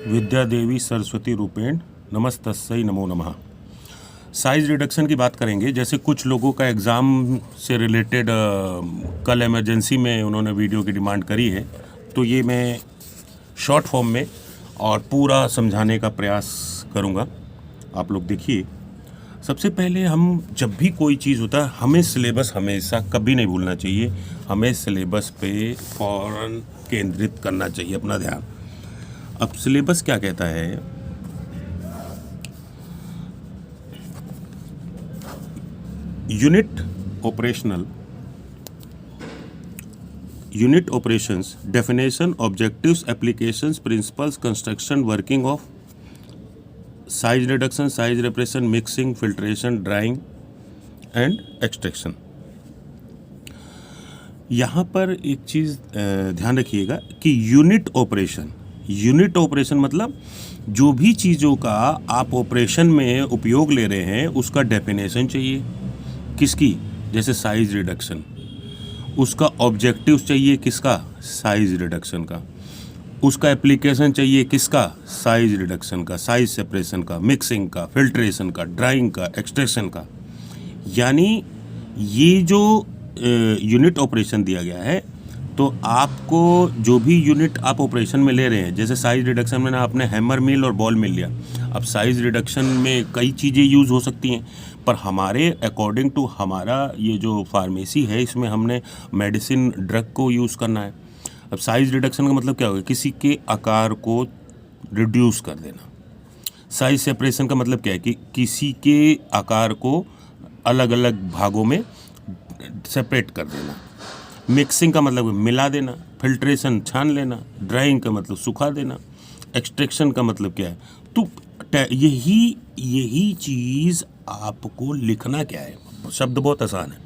विद्या देवी सरस्वती रूपेण नमस्तस्यै नमो नमः। साइज रिडक्शन की बात करेंगे। जैसे कुछ लोगों का एग्ज़ाम से रिलेटेड कल इमरजेंसी में उन्होंने वीडियो की डिमांड करी है, तो ये मैं शॉर्ट फॉर्म में और पूरा समझाने का प्रयास करूँगा। आप लोग देखिए। सबसे पहले हम जब भी कोई चीज़ होता है, हमें सिलेबस हमेशा कभी नहीं भूलना चाहिए। हमें सिलेबस पे फ़ौरन केंद्रित करना चाहिए अपना ध्यान। अब सिलेबस क्या कहता है? Unit operations, definition, objectives, applications, principles, construction, working of size reduction, size repression, mixing, filtration, drawing and extraction. यहाँ पर एक चीज़ ध्यान रखिएगा कि यूनिट ऑपरेशन मतलब जो भी चीज़ों का आप ऑपरेशन में उपयोग ले रहे हैं उसका डेफिनेशन चाहिए। किसकी? जैसे साइज रिडक्शन। उसका ऑब्जेक्टिव चाहिए किसका? साइज रिडक्शन का। उसका एप्लीकेशन चाहिए किसका? साइज रिडक्शन का, साइज सेपरेशन का, मिक्सिंग का, फिल्ट्रेशन का, ड्राइंग का, एक्सट्रैक्शन का। यानी ये जो यूनिट ऑपरेशन दिया गया है, तो आपको जो भी यूनिट आप ऑपरेशन में ले रहे हैं, जैसे साइज रिडक्शन में ना आपने हैमर मिल और बॉल मिल लिया। अब साइज रिडक्शन में कई चीज़ें यूज़ हो सकती हैं, पर हमारे अकॉर्डिंग टू हमारा ये जो फार्मेसी है, इसमें हमने मेडिसिन ड्रग को यूज़ करना है। अब साइज रिडक्शन का मतलब क्या होगा? किसी के आकार को रिड्यूस कर देना। साइज सेपरेशन का मतलब क्या है? कि किसी के आकार को अलग अलग भागों में सेपरेट कर देना। मिक्सिंग का मतलब मिला देना। फिल्ट्रेशन छान लेना। ड्राइंग का मतलब सुखा देना। एक्सट्रैक्शन का मतलब क्या है? तो यही चीज़ आपको लिखना क्या है? शब्द बहुत आसान है।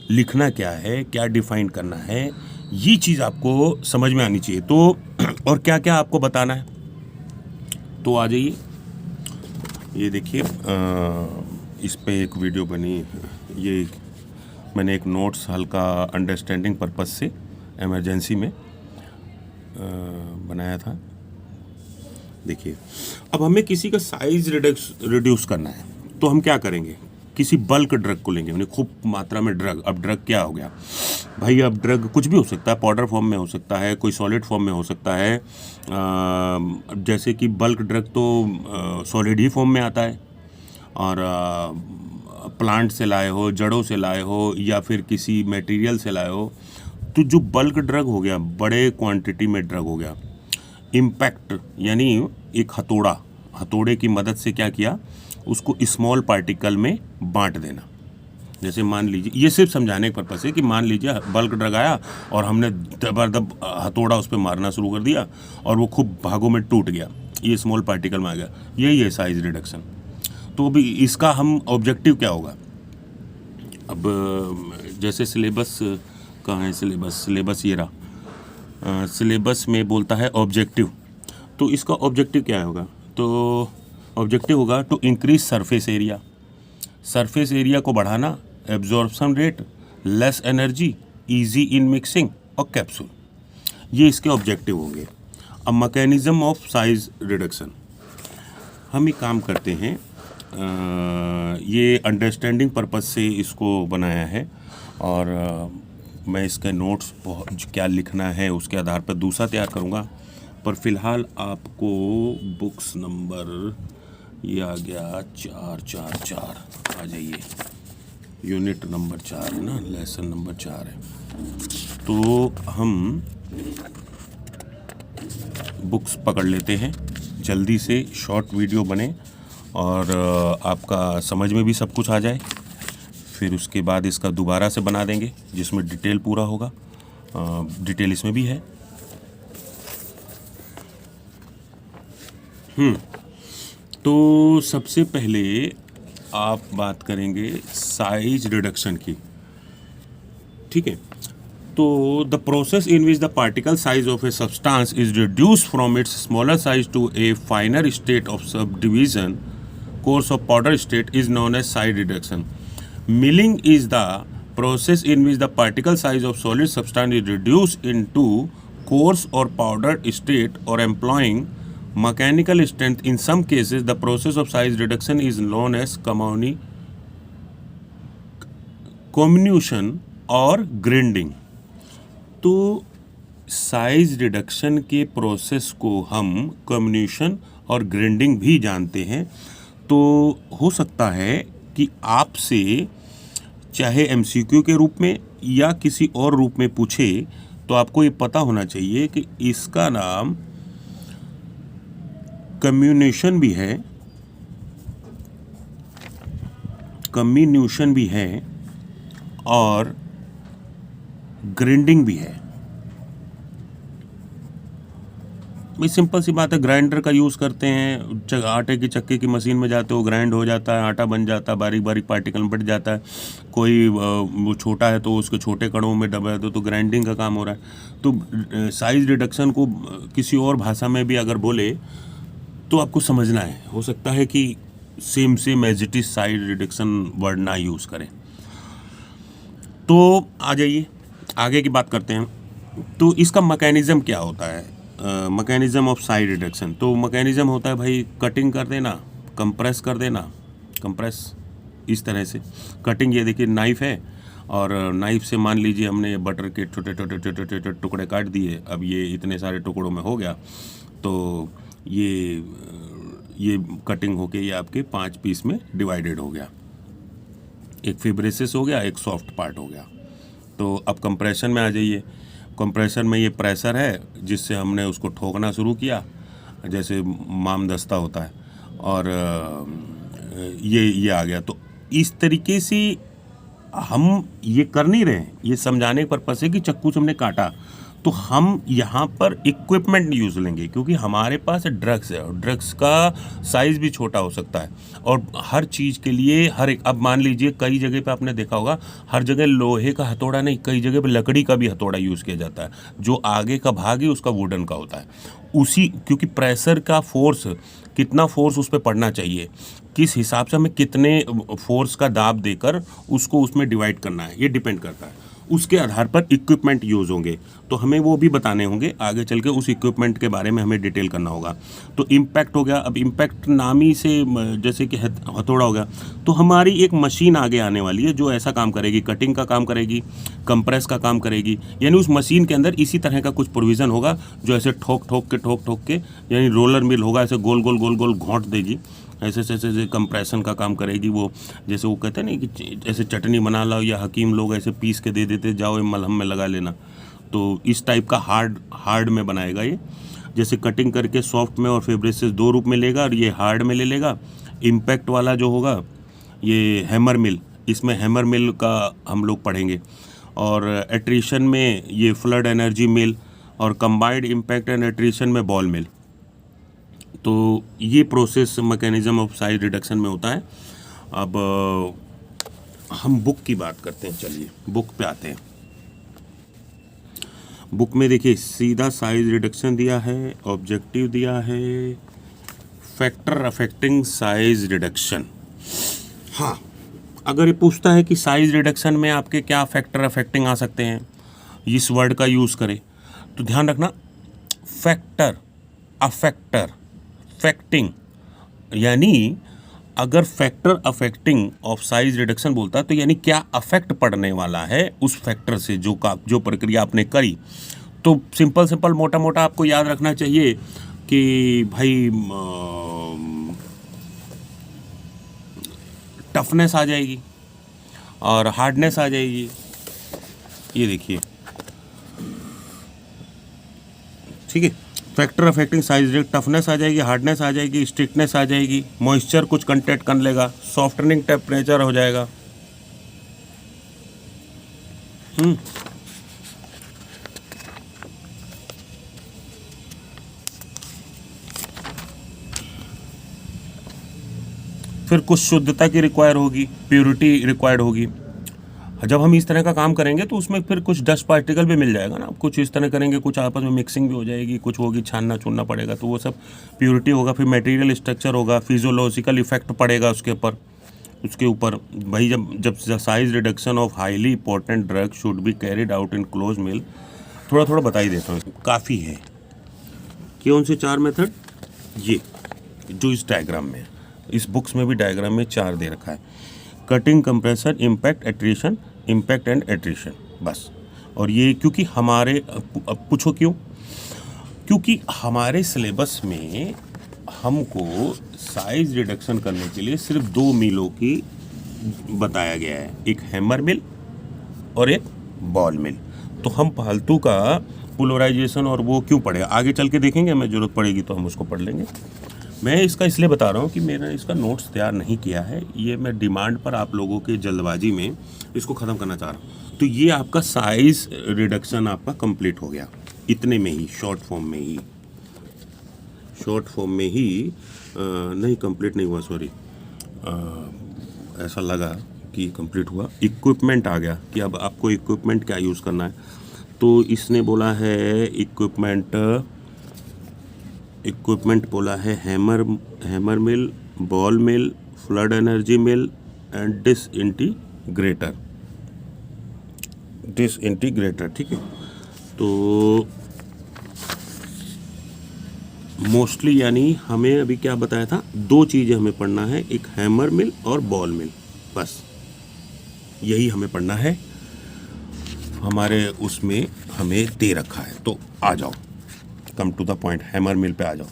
लिखना क्या है, क्या डिफाइन करना है, ये चीज़ आपको समझ में आनी चाहिए। तो और क्या क्या आपको बताना है, तो आ जाइए। ये देखिए, इस पे एक वीडियो बनी। ये मैंने एक नोट्स हल्का अंडरस्टैंडिंग पर्पस से इमरजेंसी में बनाया था। देखिए, अब हमें किसी का साइज रिड्यूस करना है, तो हम क्या करेंगे? किसी बल्क ड्रग को लेंगे, खूब मात्रा में ड्रग। अब ड्रग क्या हो गया भाई? अब ड्रग कुछ भी हो सकता है। पाउडर फॉर्म में हो सकता है, कोई सॉलिड फॉर्म में हो सकता है। जैसे कि बल्क ड्रग तो सॉलिड ही फॉर्म में आता है, और प्लांट से लाए हो, जड़ों से लाए हो, या फिर किसी मटेरियल से लाए हो। तो जो बल्क ड्रग हो गया, बड़े क्वांटिटी में ड्रग हो गया। इम्पैक्ट यानी एक हथौड़े की मदद से क्या किया? उसको स्मॉल पार्टिकल में बांट देना। जैसे मान लीजिए, ये सिर्फ समझाने के पर्पस है कि मान लीजिए बल्क ड्रग आया और हमने दबादब हथौड़ा उस पर मारना शुरू कर दिया और वो खूब भागों में टूट गया, ये स्मॉल पार्टिकल में आ गया। यही है साइज रिडक्शन। तो अभी इसका हम ऑब्जेक्टिव क्या होगा? अब जैसे सिलेबस कहाँ है? सिलेबस ये रहा। सिलेबस में बोलता है ऑब्जेक्टिव। तो इसका ऑब्जेक्टिव क्या होगा? तो ऑब्जेक्टिव होगा टू इंक्रीज सरफेस एरिया को बढ़ाना, absorption rate, less energy, easy in mixing और कैप्सूल। ये इसके ऑब्जेक्टिव होंगे। अब मैकेनिज्म ऑफ साइज रिडक्शन, हम एक काम करते हैं। ये अंडरस्टैंडिंग पर्पस से इसको बनाया है, और मैं इसके नोट्स क्या लिखना है उसके आधार पर दूसरा तैयार करूँगा। पर फिलहाल आपको बुक्स नंबर ये आ गया 444, आ जाइए। यूनिट नंबर 4 है ना, लेसन नंबर 4 है। तो हम बुक्स पकड़ लेते हैं जल्दी से, शॉर्ट वीडियो बने और आपका समझ में भी सब कुछ आ जाए। फिर उसके बाद इसका दोबारा से बना देंगे जिसमें डिटेल पूरा होगा। डिटेल इसमें भी है। तो सबसे पहले आप बात करेंगे साइज रिडक्शन की, ठीक है? तो the process in which the particle size of a substance is reduced from its smaller size to a finer state of subdivision course of powder state is known as size reduction. Milling is the process in which the particle size of solid substance is reduced into coarse or powdered state or employing mechanical strength in some cases the process of size reduction is known as comminution और grinding. तो size reduction के process को हम कम्युनिशन और grinding भी जानते हैं। तो हो सकता है कि आपसे चाहे एमसीक्यू के रूप में या किसी और रूप में पूछे, तो आपको ये पता होना चाहिए कि इसका नाम कम्युनिशन भी है और ग्राइंडिंग भी है। भाई सिंपल सी बात है, ग्राइंडर का यूज़ करते हैं, आटे की चक्की की मशीन में जाते हो, ग्राइंड हो जाता है, आटा बन जाता है, बारीक बारीक पार्टिकल बट जाता है। कोई वो छोटा है तो उसके छोटे कणों में दबा दो, तो ग्राइंडिंग का काम हो रहा है। तो साइज रिडक्शन को किसी और भाषा में भी अगर बोले तो आपको समझना है। हो सकता है कि same as it is size reduction word ना यूज़ करें। तो आ जाइए आगे की बात करते हैं। तो इसका मैकेनिज़्म क्या होता है, मैकेनिज़्म ऑफ साइज रिडक्शन। तो मैकेनिज़्म होता है भाई, कटिंग कर देना, कंप्रेस कर देना, कंप्रेस इस तरह से कटिंग। ये देखिए नाइफ़ है, और नाइफ़ से मान लीजिए हमने बटर के छोटे छोटे छोटे छोटे टुकड़े काट दिए। अब ये इतने सारे टुकड़ों में हो गया, तो ये कटिंग होके ये आपके 5 पीस में डिवाइडेड हो गया। एक फिब्रेसिस हो गया, एक सॉफ्ट पार्ट हो गया। तो अब कंप्रेशन में आ जाइए। कंप्रेशन में ये प्रेशर है जिससे हमने उसको ठोकना शुरू किया, जैसे मामदस्ता होता है, और ये आ गया। तो इस तरीके से हम ये कर नहीं रहे हैं, ये समझाने के पर्पस है कि चक्कू से हमने काटा, तो हम यहाँ पर इक्विपमेंट यूज़ लेंगे, क्योंकि हमारे पास ड्रग्स है और ड्रग्स का साइज़ भी छोटा हो सकता है। और हर चीज़ के लिए हर एक, अब मान लीजिए कई जगह पे आपने देखा होगा, हर जगह लोहे का हथौड़ा नहीं, कई जगह पे लकड़ी का भी हथौड़ा यूज़ किया जाता है। जो आगे का भाग है उसका वुडन का होता है। क्योंकि प्रेशर का फोर्स, कितना फोर्स उस पर पड़ना चाहिए, किस हिसाब से हमें कितने फोर्स का दाब देकर उसको उसमें डिवाइड करना है, ये डिपेंड करता है। उसके आधार पर इक्विपमेंट यूज़ होंगे, तो हमें वो भी बताने होंगे आगे चल के। उस इक्विपमेंट के बारे में हमें डिटेल करना होगा। तो इम्पैक्ट हो गया। अब इम्पैक्ट नामी से जैसे कि हथौड़ा हो गया, तो हमारी एक मशीन आगे आने वाली है जो ऐसा काम करेगी, कटिंग का काम करेगी, कंप्रेस का काम करेगी। यानी उस मशीन के अंदर इसी तरह का कुछ प्रोविज़न होगा जो ऐसे ठोक ठोक के यानी रोलर मिल होगा, ऐसे गोल गोल घोंट देगी, ऐसे कंप्रेशन का काम करेगी वो। जैसे वो कहते हैं ना कि ऐसे चटनी बना लो, या हकीम लोग ऐसे पीस के दे देते, जाओ मलहम में लगा लेना। तो इस टाइप का हार्ड में बनाएगा ये। जैसे कटिंग करके सॉफ्ट में और फेब्रिसेस 2 रूप में लेगा, और ये हार्ड में ले लेगा। इम्पैक्ट वाला जो होगा ये हैमर मिल, इसमें हैमर मिल का हम लोग पढ़ेंगे। और एट्रीशन में ये फ्लड एनर्जी मिल, और कंबाइंड इम्पैक्ट एंड एट्रीशन में बॉल मिल। तो ये process mechanism of size reduction में होता है। अब हम बुक की बात करते हैं। चलिए बुक पे आते हैं। बुक में देखिए सीधा साइज रिडक्शन दिया है, ऑब्जेक्टिव दिया है, फैक्टर अफेक्टिंग साइज रिडक्शन। हाँ, अगर ये पूछता है कि साइज रिडक्शन में आपके क्या फैक्टर अफेक्टिंग आ सकते हैं, इस वर्ड का यूज़ करें, तो ध्यान रखना फैक्टर अफेक्टर फैक्टिंग, यानी अगर factor affecting of size reduction बोलता है तो यानी क्या अफेक्ट पड़ने वाला है उस फैक्टर से जो प्रक्रिया आपने करी। तो सिंपल मोटा आपको याद रखना चाहिए कि भाई टफनेस आ जाएगी और हार्डनेस आ जाएगी। ये देखिए, ठीक है। फैक्टर अफेक्टिंग साइज टफनेस आ जाएगी, हार्डनेस आ जाएगी, स्टिकनेस आ जाएगी, मॉइस्चर कुछ कंटेंट कर लेगा, सॉफ्टनिंग टेम्परेचर हो जाएगा। फिर कुछ शुद्धता की रिक्वायर होगी, प्योरिटी रिक्वायर्ड होगी। जब हम इस तरह का काम करेंगे तो उसमें फिर कुछ डस्ट पार्टिकल भी मिल जाएगा ना। कुछ इस तरह करेंगे, कुछ आपस में मिक्सिंग भी हो जाएगी, कुछ होगी, छानना छूनना पड़ेगा, तो वो सब प्योरिटी होगा। फिर मटेरियल स्ट्रक्चर होगा, फिजियोलॉजिकल इफेक्ट पड़ेगा उसके ऊपर भाई। जब size reduction of highly important drug should be carried out in close mill, थोड़ा बता ही देता हूँ, काफ़ी है। कौन से 4 मेथड? ये जो इस डायग्राम में है, इस बुक्स में भी डायग्राम में 4 दे रखा है, cutting, compressor, impact, attrition, impact and attrition, बस। और ये क्योंकि हमारे अब पूछो क्यों, क्योंकि हमारे सिलेबस में हमको साइज रिडक्शन करने के लिए सिर्फ 2 मिलों की बताया गया है, एक हैमर मिल और एक बॉल मिल। तो हम फालतू का पोलराइजेशन और वो क्यों पढ़े, आगे चल के देखेंगे, हमें ज़रूरत पड़ेगी तो हम उसको पढ़ लेंगे। मैं इसका इसलिए बता रहा हूँ कि मैंने इसका नोट्स तैयार नहीं किया है, ये मैं डिमांड पर आप लोगों के जल्दबाजी में इसको ख़त्म करना चाह रहा हूँ। तो ये आपका साइज रिडक्शन आपका कंप्लीट हो गया इतने में ही, शॉर्ट फॉर्म में ही नहीं कंप्लीट नहीं हुआ, सॉरी, ऐसा लगा कि कंप्लीट हुआ। इक्विपमेंट आ गया कि अब आपको इक्विपमेंट क्या यूज़ करना है। तो इसने बोला है इक्विपमेंट बोला है hammer mill, ball mill, fluid energy mill and disintegrator, ठीक है। तो मोस्टली यानी हमें अभी क्या बताया था, 2 चीज़ें हमें पढ़ना है, एक हैमर मिल और बॉल मिल, बस यही हमें पढ़ना है, हमारे उसमें हमें दे रखा है। तो आ जाओ, come to the point, hammer mill पे आ जाओ।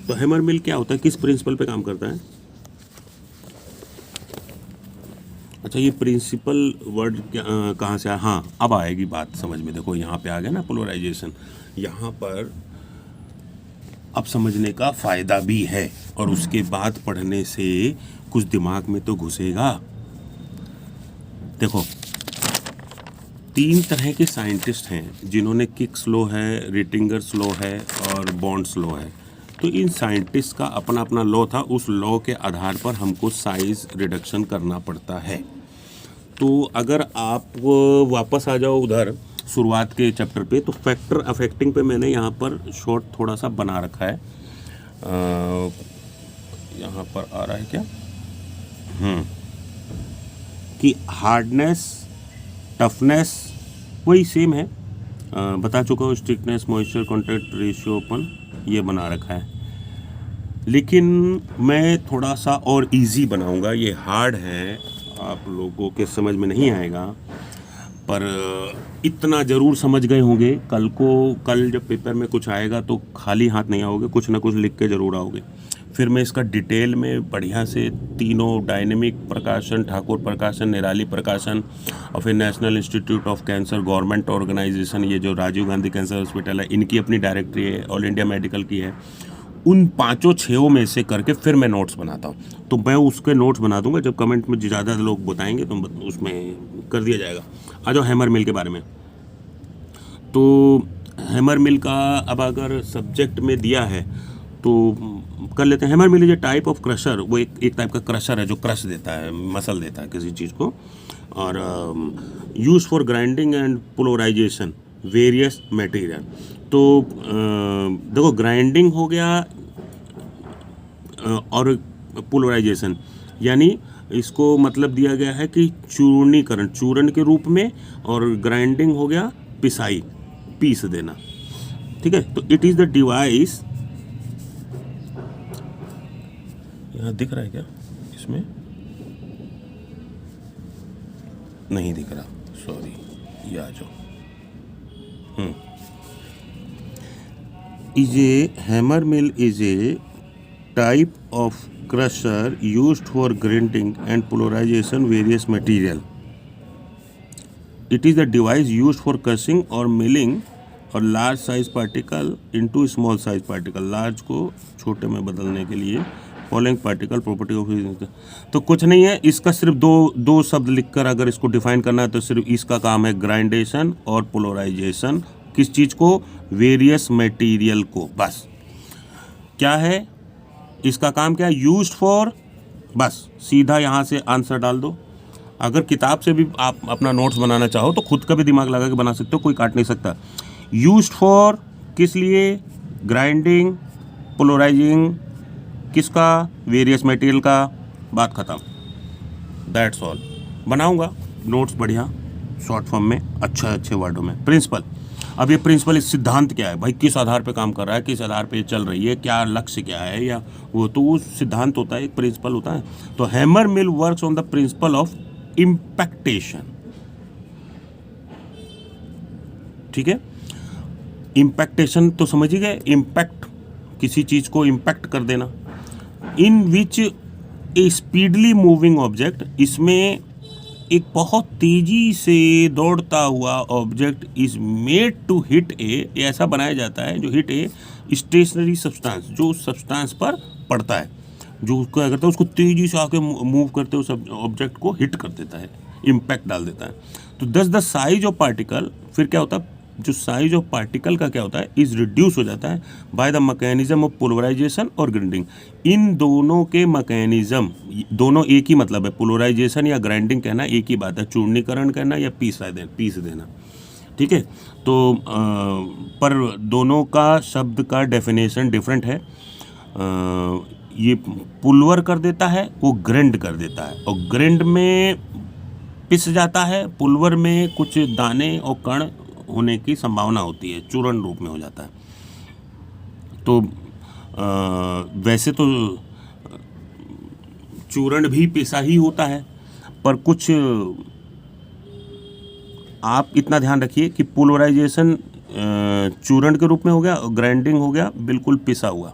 तो हैमर मिल क्या होता है, किस प्रिंसिपल पे काम करता है? अच्छा, ये प्रिंसिपल वर्ड कहाँ से आया? हाँ, अब आएगी बात समझ में। देखो यहाँ पे आ गया ना पोलराइजेशन, यहाँ पर अब समझने का फ़ायदा भी है और उसके बाद पढ़ने से कुछ दिमाग में तो घुसेगा। देखो 3 तरह के साइंटिस्ट हैं जिन्होंने किक्स लॉ है, रिटिंगर्स लॉ है और बॉन्ड्स लॉ है। तो इन साइंटिस्ट का अपना अपना लॉ था, उस लॉ के आधार पर हमको साइज रिडक्शन करना पड़ता है। तो अगर आप वापस आ जाओ उधर शुरुआत के चैप्टर पे, तो फैक्टर अफेक्टिंग पे मैंने यहाँ पर शॉर्ट थोड़ा सा बना रखा है। यहाँ पर आ रहा है क्या, कि हार्डनेस, टफनेस वही सेम है, बता चुका हूँ, stickiness, moisture, contact ratio, open, ये बना रखा है। लेकिन मैं थोड़ा सा और इजी बनाऊंगा, ये हार्ड है, आप लोगों के समझ में नहीं आएगा, पर इतना ज़रूर समझ गए होंगे। कल जब पेपर में कुछ आएगा तो खाली हाथ नहीं आओगे, कुछ ना कुछ लिख के ज़रूर आओगे। फिर मैं इसका डिटेल में बढ़िया से तीनों, डायनेमिक प्रकाशन, ठाकुर प्रकाशन, निराली प्रकाशन और फिर National Institute of Cancer, government organisation, ये जो राजीव गांधी कैंसर हॉस्पिटल है, इनकी अपनी डायरेक्टरी है, ऑल इंडिया मेडिकल की है, उन 5-6 में से करके फिर मैं नोट्स बनाता हूँ। तो मैं उसके नोट्स बना दूंगा, जब कमेंट में ज़्यादा लोग बताएंगे तो उसमें कर दिया जाएगा। आ जाओ हैमर मिल के बारे में। तो हैमर मिल का अब अगर सब्जेक्ट में दिया है तो कर लेते हैं। Hammer mill is a type of crusher, वो एक टाइप का क्रशर है जो क्रश देता है, मसल देता है किसी चीज़ को, और use for grinding and polarisation various material. तो देखो ग्राइंडिंग हो गया और पोलराइजेशन, यानी इसको मतलब दिया गया है कि चूर्णीकरण, चूर्ण के रूप में, और ग्राइंडिंग हो गया पिसाई, पीस देना, ठीक है। तो इट इज़ द डिवाइस, यहाँ दिख रहा है क्या, इसमें नहीं दिख रहा, सॉरी, ये आ जाओ। Is a hammer mill is a type of crusher used for grinding and polarization various material. It is the device used for crushing or milling or large size particle into small size particle. Large को छोटे में बदलने के लिए following particle property of, तो कुछ नहीं है, इसका सिर्फ दो शब्द लिखकर अगर इसको डिफाइन करना है तो सिर्फ इसका काम है ग्राइंडेशन और पोलराइजेशन। किस चीज़ को? वेरियस मटेरियल को, बस। क्या है इसका काम, क्या? यूज्ड फॉर, बस सीधा यहाँ से आंसर डाल दो। अगर किताब से भी आप अपना नोट्स बनाना चाहो तो खुद का भी दिमाग लगा के बना सकते हो, कोई काट नहीं सकता। यूज्ड फॉर किस लिए? ग्राइंडिंग, पोलराइजिंग, किसका? वेरियस मटेरियल का, बात ख़त्म, दैट्स ऑल। बनाऊंगा नोट्स बढ़िया शॉर्ट फॉर्म में, अच्छे वर्डों में। प्रिंसिपल, अब ये प्रिंसिपल, इस सिद्धांत क्या है भाई, किस आधार पे काम कर रहा है, किस आधार पे चल रही है, क्या लक्ष्य क्या है, या वो सिद्धांत होता है, एक प्रिंसिपल होता है। तो hammer mill works on the principle of impactation. ठीक है, इम्पैक्टेशन तो समझ ही गए, इम्पैक्ट, किसी चीज को इम्पैक्ट कर देना। In which a speedily moving object, इसमें एक बहुत तेजी से दौड़ता हुआ object is made to hit a, ऐसा बनाया जाता है जो हिट ए स्टेशनरी सब्सटेंस, जो सब्सटेंस पर पड़ता है, जो क्या करता है उसको तेजी से आके मूव करते हुए ऑब्जेक्ट को हिट कर देता है, इम्पैक्ट डाल देता है। तो दस द साइज ऑफ पार्टिकल, फिर क्या होता है, जो साइज ऑफ पार्टिकल का क्या होता है, इज रिड्यूस हो जाता है by the mechanism of polarisation और ग्राइंडिंग। इन दोनों के मैकेनिज्म, दोनों एक ही मतलब है, पोलराइजेशन या ग्राइंडिंग कहना एक ही बात है, चूर्णीकरण कहना या पीस देना। ठीक है, तो पर दोनों का शब्द का डेफिनेशन डिफरेंट है। ये पुलवर कर देता है, वो ग्राइंड कर देता है, और ग्राइंड में पिस जाता है, पुलवर में कुछ दाने और कण होने की संभावना होती है, चूर्ण रूप में हो जाता है। तो वैसे तो चूर्ण भी पिसा ही होता है, पर कुछ आप इतना ध्यान रखिए कि पोलराइजेशन चूर्ण के रूप में हो गया, और ग्राइंडिंग हो गया बिल्कुल पिसा हुआ,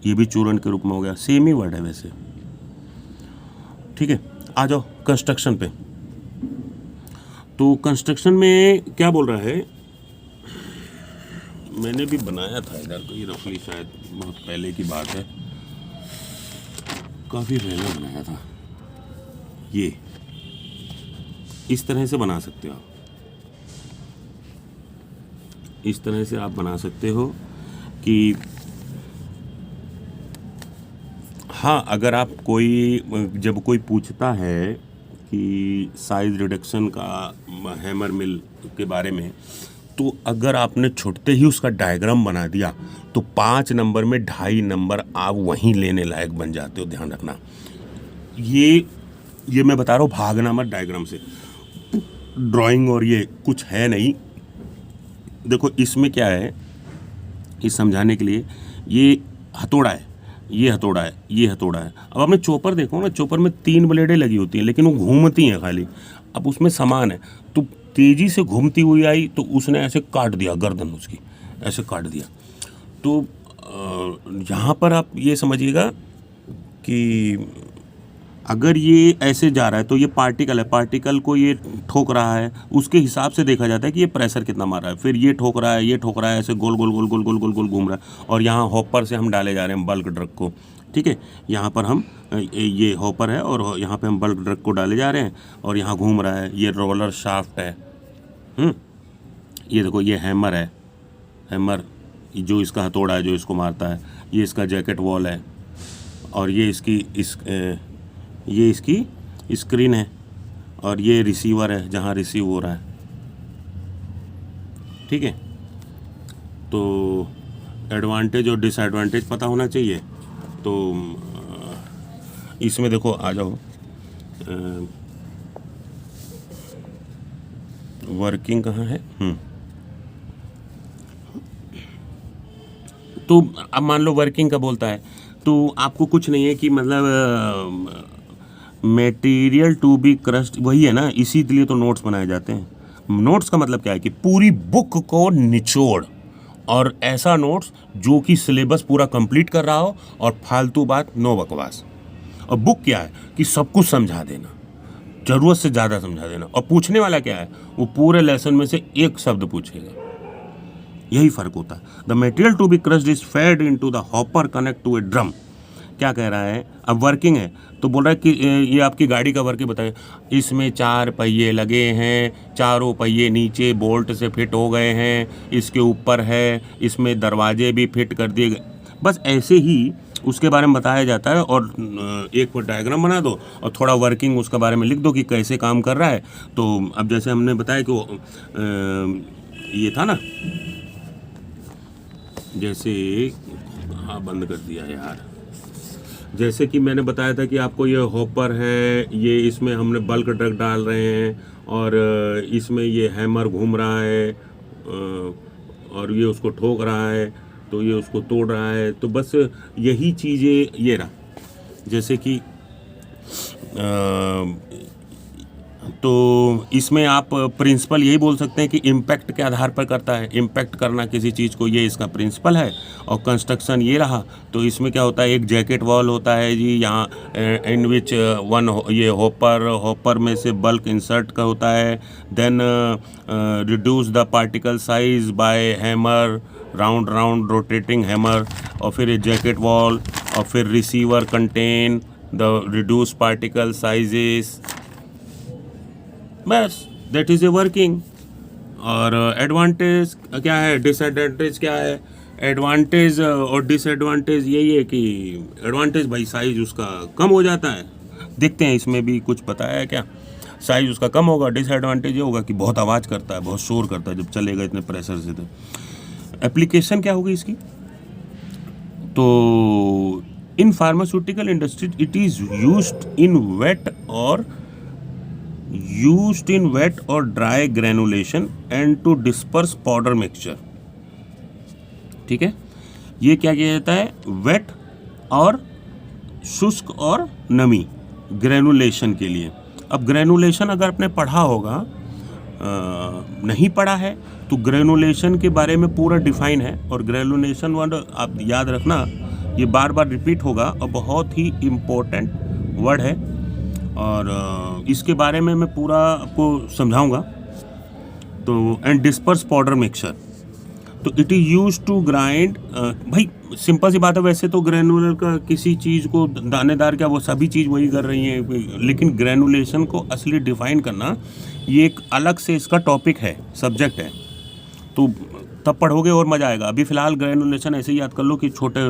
ये भी चूर्ण के रूप में हो गया, सेम ही वर्ड है वैसे। ठीक है, आ जाओ कंस्ट्रक्शन पे। तो कंस्ट्रक्शन में क्या बोल रहा है, मैंने भी बनाया था इधर, कोई रफली शायद बहुत पहले की बात है, काफ़ी पहले बनाया था। ये इस तरह से बना सकते हो आप, इस तरह से आप बना सकते हो कि हाँ, अगर आप जब कोई पूछता है कि साइज रिडक्शन का हैमर मिल के बारे में, तो अगर आपने छुटते ही उसका डायग्राम बना दिया तो 5 नंबर में 2.5 नंबर आप वहीं लेने लायक बन जाते हो, ध्यान रखना। ये मैं बता रहा हूँ, भागना मत डायग्राम से, ड्राइंग और ये कुछ है नहीं। देखो इसमें क्या है, इस समझाने के लिए, ये हथौड़ा है, ये हथौड़ा है, ये हथौड़ा है। अब आपने चॉपर देखो ना, चॉपर में 3 ब्लेडें लगी होती हैं, लेकिन वो घूमती हैं खाली। अब उसमें सामान है, तो तेज़ी से घूमती हुई आई तो उसने ऐसे काट दिया, गर्दन उसकी ऐसे काट दिया। तो यहाँ पर आप ये समझिएगा कि अगर ये ऐसे जा रहा है तो ये पार्टिकल है, पार्टिकल को ये ठोक रहा है, उसके हिसाब से देखा जाता है कि ये प्रेशर कितना मार रहा है, फिर ये ठोक रहा है, ये ठोक रहा है, ऐसे गोल गोल गोल गोल गोल गोल गोल घूम रहा है। और यहाँ हॉपर से हम डाले जा रहे हैं बल्क ड्रग को। ठीक है, यहाँ पर हम ये हॉपर है और यहाँ पे हम बल्क ड्रग को डाले जा रहे हैं, और यहाँ घूम रहा है, ये रोलर शाफ्ट है। ये देखो, ये हैमर है, हैमर जो इसका हथौड़ा है जो इसको मारता है, ये इसका जैकेट वॉल है, और ये इसकी स्क्रीन है, और ये रिसीवर है जहाँ रिसीव हो रहा है। ठीक है, तो एडवांटेज और डिसएडवांटेज पता होना चाहिए। तो इसमें देखो, आ जाओ, वर्किंग कहाँ है। तो अब मान लो वर्किंग का बोलता है, तो आपको कुछ नहीं है कि मतलब मटेरियल टू बी क्रश्ड, वही है ना, इसीलिए तो नोट्स बनाए जाते हैं। नोट्स का मतलब क्या है कि पूरी बुक को निचोड़, और ऐसा नोट्स जो कि सिलेबस पूरा कंप्लीट कर रहा हो और फालतू बात नो बकवास। और बुक क्या है कि सब कुछ समझा देना, ज़रूरत से ज़्यादा समझा देना। और पूछने वाला क्या है, वो पूरे लेसन में से एक शब्द पूछेगा, यही फ़र्क होता है। The material to be crushed is fed into the hopper connect to a drum. क्या कह रहा है, अब वर्किंग है तो बोल रहा है कि ये आपकी गाड़ी का वर्किंग बताए, इसमें 4 पहिए लगे हैं, चारों पहिए नीचे बोल्ट से फिट हो गए हैं, इसके ऊपर है, इसमें दरवाजे भी फिट कर दिए गए। बस ऐसे ही उसके बारे में बताया जाता है, और एक डायग्राम बना दो और थोड़ा वर्किंग उसके बारे में लिख दो कि कैसे काम कर रहा है। तो अब जैसे हमने बताया कि वो ये था ना, जैसे, हाँ बंद कर दिया यार, जैसे कि मैंने बताया था कि आपको ये हॉपर है, ये इसमें हमने बल्क ड्रग डाल रहे हैं, और इसमें ये हैमर घूम रहा है, और ये उसको ठोक रहा है, तो ये उसको तोड़ रहा है। तो बस यही चीज़ें ये रहा, जैसे कि तो इसमें आप प्रिंसिपल यही बोल सकते हैं कि इम्पैक्ट के आधार पर करता है, इम्पैक्ट करना किसी चीज़ को, ये इसका प्रिंसिपल है। और कंस्ट्रक्शन ये रहा, तो इसमें क्या होता है, एक जैकेट वॉल होता है जी यहाँ, इन विच ये हॉपर में से बल्क इंसर्ट का होता है। Then reduce the particle size by hammer, round rotating hammer, और फिर ये जैकेट वॉल, और फिर receiver contain the reduce particle sizes. बस दैट इज़ ए वर्किंग। और एडवांटेज क्या है, डिसएडवांटेज क्या है? एडवांटेज और डिसएडवांटेज यही है कि एडवांटेज भाई साइज उसका कम हो जाता है, देखते हैं इसमें भी कुछ बताया है क्या, साइज उसका कम होगा। डिसएडवांटेज ये होगा कि बहुत आवाज़ करता है, बहुत शोर करता है जब चलेगा इतने प्रेशर से। तो एप्लीकेशन क्या होगी इसकी? तो in pharmaceutical industry it is used in wet or dry granulation and to disperse powder mixture। ठीक है, ये क्या किया जाता है, वेट और शुष्क और नमी ग्रेनुलेशन के लिए। अब ग्रेनुलेशन अगर आपने पढ़ा होगा, नहीं पढ़ा है तो ग्रेनुलेशन के बारे में पूरा डिफाइन है। और ग्रेनुलेशन वर्ड आप याद रखना, ये बार बार रिपीट होगा और बहुत ही इम्पोर्टेंट वर्ड है, और इसके बारे में मैं पूरा आपको समझाऊंगा। तो एंड डिस्पर्स पाउडर मिक्सचर, तो it is use to grind. भाई सिंपल सी बात है, वैसे तो ग्रेनुलर का किसी चीज़ को दानेदार क्या, वो सभी चीज़ वही कर रही हैं, लेकिन ग्रेनुलेशन को असली डिफाइन करना ये एक अलग से इसका टॉपिक है, सब्जेक्ट है। तो तब पढ़ोगे और मज़ा आएगा। अभी फ़िलहाल ग्रेनुलेशन ऐसे ही याद कर लो कि छोटे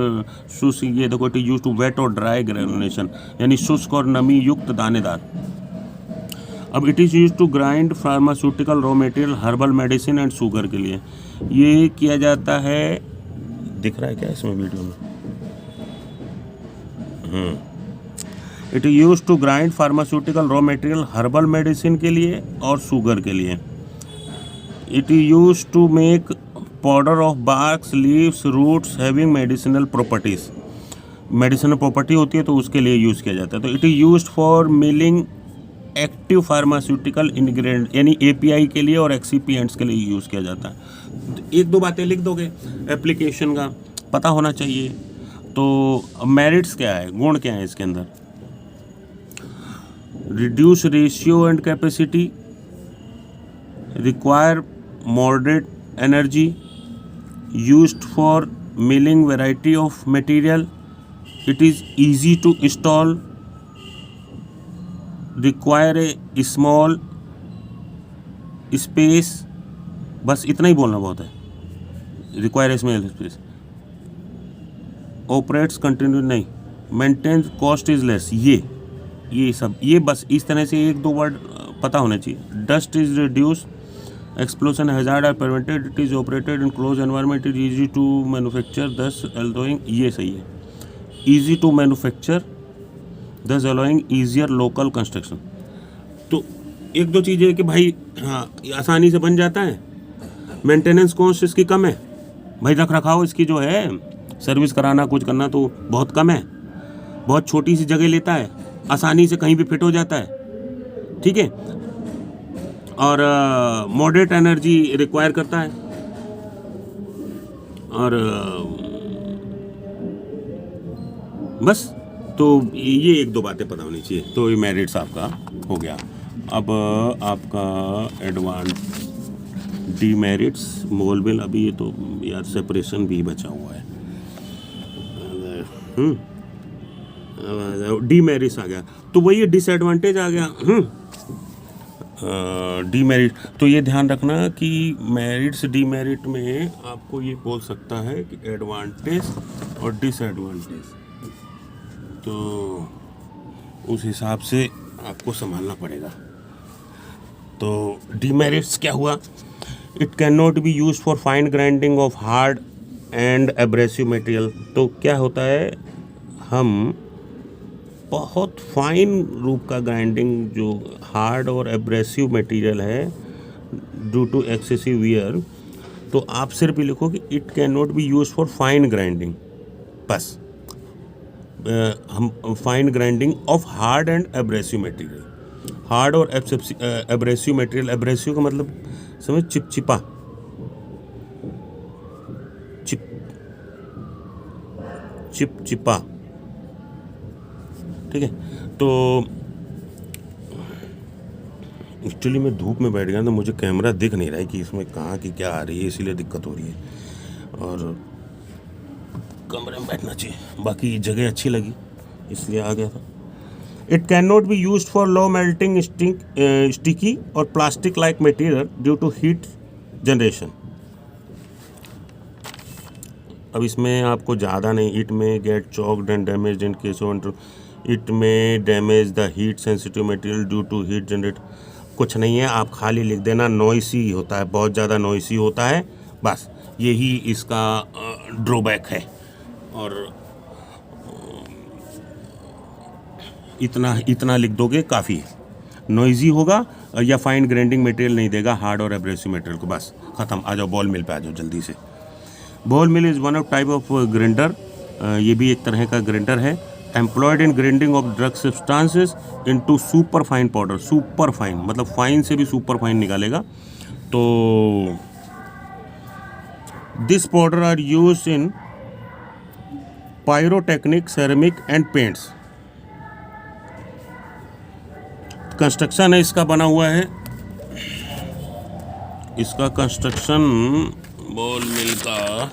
शुष्क, ये देखो it is use to wet और ड्राई ग्रेनुलेशन, यानी शुष्क और नमी युक्त दानेदार। अब it is use to grind pharmaceutical raw material, herbal medicine and sugar के लिए ये किया जाता है। दिख रहा है क्या इसमें वीडियो में? It is use to grind pharmaceutical raw material, herbal medicine के लिए और शुगर के लिए। It is use to make powder of barks, leaves, roots having medicinal properties. Medicinal property होती है तो उसके लिए यूज़ किया जाता है। तो it is use for milling active pharmaceutical ingredient, यानी एपीआई के लिए और एक्सीपिएंट्स के लिए यूज़ किया जाता है। एक दो बातें लिख दोगे, एप्लीकेशन का पता होना चाहिए। तो मेरिट्स क्या है, गुण क्या है इसके अंदर? Reduce ratio and capacity, require moderate energy, used for milling variety of material, it is easy to install, require a small space. बस इतना ही बोलना बहुत है, require a small space, operates continue नहीं, मेंटेन कॉस्ट इज लेस। ये सब, ये बस इस तरह से एक दो वर्ड पता होने चाहिए। Dust is reduce, explosion hazard are prevented, it is operated in close environment, is easy to manufacture thus allowing, ये सही है, easy to manufacture thus allowing easier local construction. तो एक दो चीज़ें कि भाई हाँ आसानी से बन जाता है, मेंटेनेंस कॉस्ट इसकी कम है, भाई रख रखाव इसकी जो है, सर्विस कराना कुछ करना तो बहुत कम है, बहुत छोटी सी जगह लेता है, आसानी से कहीं भी फिट हो जाता है, ठीक है, और मॉडरेट एनर्जी रिक्वायर करता है, और बस तो ये एक दो बातें पता होनी चाहिए। तो ये मेरिट्स आपका हो गया। अब आपका एडवांस डीमेरिट्स, मोलबिल, अभी ये तो यार सेपरेशन भी बचा हुआ है। डीमेरिट्स आ गया, तो वही डिसएडवांटेज आ गया। डीमेरिट, तो ये ध्यान रखना कि मेरिट्स डीमेरिट में आपको ये बोल सकता है कि एडवांटेज और डिसएडवांटेज, तो उस हिसाब से आपको संभालना पड़ेगा। तो डीमेरिट्स क्या हुआ? It can not be use for fine grinding of hard and abrasive material. तो क्या होता है, हम बहुत फाइन रूप का ग्राइंडिंग जो हार्ड और एब्रेसिव मटेरियल है, ड्यू टू एक्सेसिव वियर तो आप सिर्फ ये लिखो कि it can not be use for fine grinding, बस। हम fine grinding of hard and abrasive material, hard और एब्रेसिव मटेरियल। एब्रेसिव का मतलब समझ, चिपचिपा, चिपचिपा, ठीक है। तो एक्चुअली मैं धूप में बैठ गया तो मुझे कैमरा दिख नहीं रहा है कि इसमें कहाँ की क्या आ रही है, इसीलिए दिक्कत हो रही है। और कमरे में बैठना चाहिए, बाकी जगह अच्छी लगी इसलिए आ गया था। It can not be use for low melting sticky और plastic like material due to heat generation. अब इसमें आपको ज़्यादा नहीं, it may get choked and damage in case of, it may damage the heat sensitive material due to heat generate. कुछ नहीं है, आप खाली लिख देना नॉइसी होता है, बहुत ज़्यादा नॉइसी होता है, बस यही इसका ड्रॉबैक है। और इतना लिख दोगे काफ़ी है। नॉइजी होगा या फाइन ग्राइंडिंग मटेरियल नहीं देगा, हार्ड और एब्रेसिव मटेरियल को, बस ख़त्म। आ जाओ बॉल मिल पे आ जाओ जल्दी से। Ball mill is one of type of grinder, ये भी एक तरह का ग्राइंडर है। Employed in grinding of drug substances into super fine powder. Super fine मतलब फाइन से भी सुपर फाइन निकालेगा। तो this powder are use in pyrotechnic, ceramic and paints. Construction है इसका बना हुआ है, इसका कंस्ट्रक्शन बॉल मिल का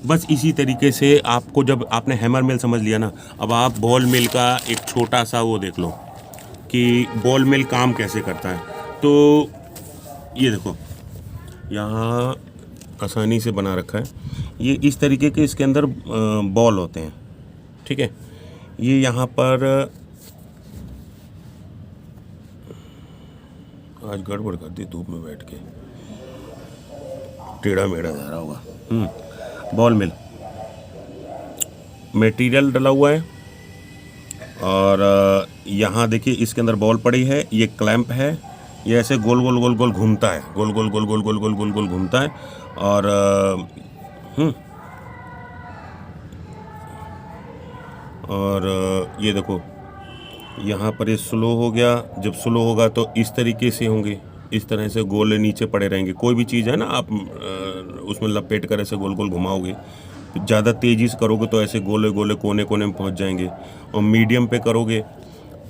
बस इसी तरीके से। आपको जब आपने हैमर मिल समझ लिया ना, अब आप बॉल मिल का एक छोटा सा वो देख लो कि बॉल मिल काम कैसे करता है। तो ये देखो यहाँ आसानी से बना रखा है, ये इस तरीके के इसके अंदर बॉल होते हैं, ठीक है। ये यहाँ पर आज गड़बड़ कर दी, धूप में बैठ के टेढ़ा मेढ़ा जा रहा होगा। बॉल मिल मटेरियल डला हुआ है और यहाँ देखिए इसके अंदर बॉल पड़ी है, ये क्लैंप है, ये ऐसे गोल गोल गोल गोल घूमता है, गोल गोल गोल गोल गोल गोल गोल गोल घूमता है। और ये देखो यहाँ पर ये स्लो हो गया, जब स्लो होगा तो इस तरीके से होंगे, इस तरह से गोल नीचे पड़े रहेंगे। कोई भी चीज़ है ना, आप उसमें लपेट कर ऐसे गोल गोल घुमाओगे, ज़्यादा तेज़ी से करोगे तो ऐसे गोले गोले कोने कोने में पहुंच जाएंगे, और मीडियम पे करोगे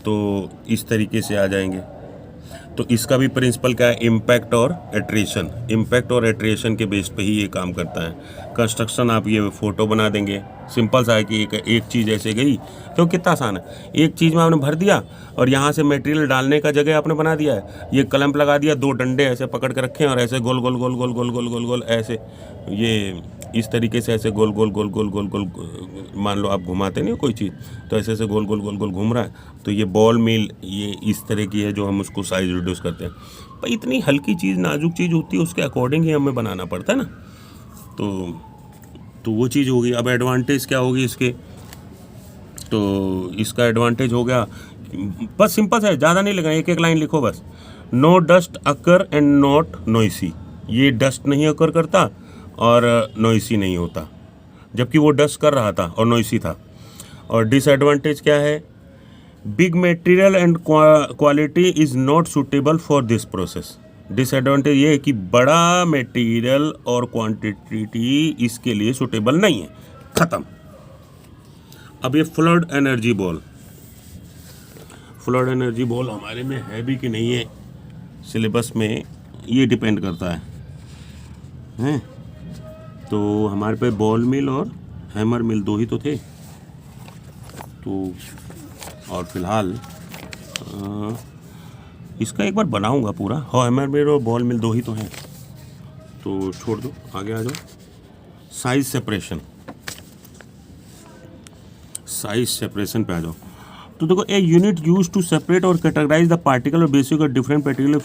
तो इस तरीके से आ जाएंगे। तो इसका भी प्रिंसिपल क्या है, इम्पैक्ट और एट्रेशन। इम्पैक्ट और एट्रेशन के बेस पे ही ये काम करता है। कंस्ट्रक्शन आप ये फ़ोटो बना देंगे, सिंपल सा है कि एक चीज़ ऐसे गई तो कितना आसान है। एक चीज़ में आपने भर दिया और यहाँ से मटेरियल डालने का जगह आपने बना दिया है, ये क्लैंप लगा दिया, दो डंडे ऐसे पकड़ के रखे हैं और ऐसे गोल गोल गोल गोल गोल गोल गोल गोल ऐसे, ये इस तरीके से ऐसे गोल गोल गोल गोल गोल गोल, मान लो आप घुमाते नहीं हो कोई चीज़, तो ऐसे ऐसे गोल गोल गोल गोल घूम रहा है। तो ये बॉल मिल ये इस तरह की है जो हम उसको साइज रिड्यूस करते हैं। पर इतनी हल्की चीज़, नाजुक चीज़ होती है, उसके अकॉर्डिंग ही हमें बनाना पड़ता है ना। तो वो चीज़ होगी। अब एडवांटेज क्या होगी इसके, तो इसका एडवांटेज हो गया, बस सिंपल सा है, ज़्यादा नहीं लिखना, एक एक लाइन लिखो बस। No dust occur and not noisy. ये डस्ट नहीं अकर करता और नॉइसी नहीं होता, जबकि वो डस्ट कर रहा था और नॉइसी था। और डिसएडवांटेज क्या है, big material and quality is not suitable for this process. Disadvantage ये है कि बड़ा मटेरियल और क्वांटिटी इसके लिए सूटेबल नहीं है। ख़त्म। अब ये flood energy ball, flood energy ball हमारे में है भी कि नहीं है सिलेबस में, ये डिपेंड करता है। तो हमारे पे बॉल मिल और हैमर मिल दो ही तो थे। तो और फिलहाल इसका एक बार बनाऊंगा पूरा। हैमर मिल और बॉल मिल दो ही तो हैं, तो छोड़ दो, आगे आ जाओ। साइज सेपरेशन, साइज सेपरेशन पे आ जाओ। तो देखो, a unit use to separate और कैटेगराइज द पार्टिकल और बेसिक और different particular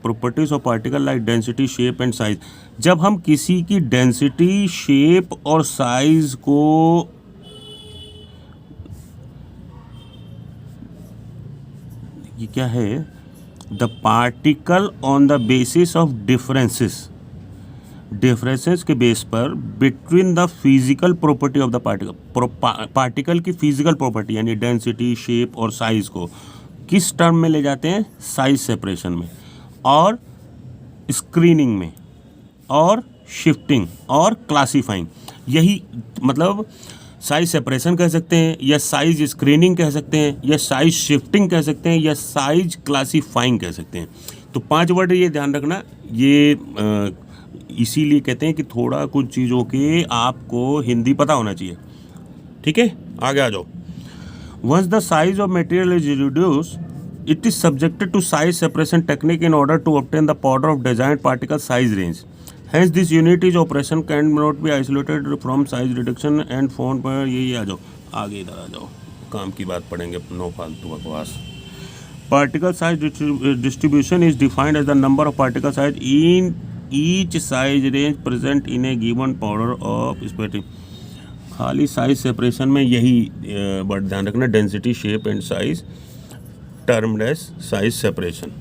properties of particle like density, shape and size. जब हम किसी की डेंसिटी, शेप और साइज को ये क्या है, the particle on the basis of differences के बेस पर between the physical property of the particle, particle की फिजिकल प्रॉपर्टी यानी डेंसिटी, शेप और साइज को किस टर्म में ले जाते हैं? साइज सेपरेशन में, और स्क्रीनिंग में, और शिफ्टिंग और क्लासीफाइंग। यही मतलब साइज सेपरेशन कह सकते हैं, या साइज स्क्रीनिंग कह सकते हैं, या साइज शिफ्टिंग कह सकते हैं, या साइज क्लासीफाइंग कह सकते हैं। तो 5 वर्ड ये ध्यान रखना, ये इसीलिए कहते हैं कि थोड़ा कुछ चीज़ों के आपको हिंदी पता होना चाहिए। ठीक है, आगे आ जाओ। Once the size of material is reduce, it is subjected to size separation technique in order to obtain the powder of design particle size range. Hence this unit is operation can not be isolated from size reduction and found पर ये आ जाओ, आगे इधर आ जाओ, काम की बात पढ़ेंगे, नो फालतू बकवास। Particle size distribution is defined as the number of particle size in each size range present in a given powder of spectrum। खाली साइज सेपरेशन में यही बट ध्यान रखना, density, shape and size termed as size separation.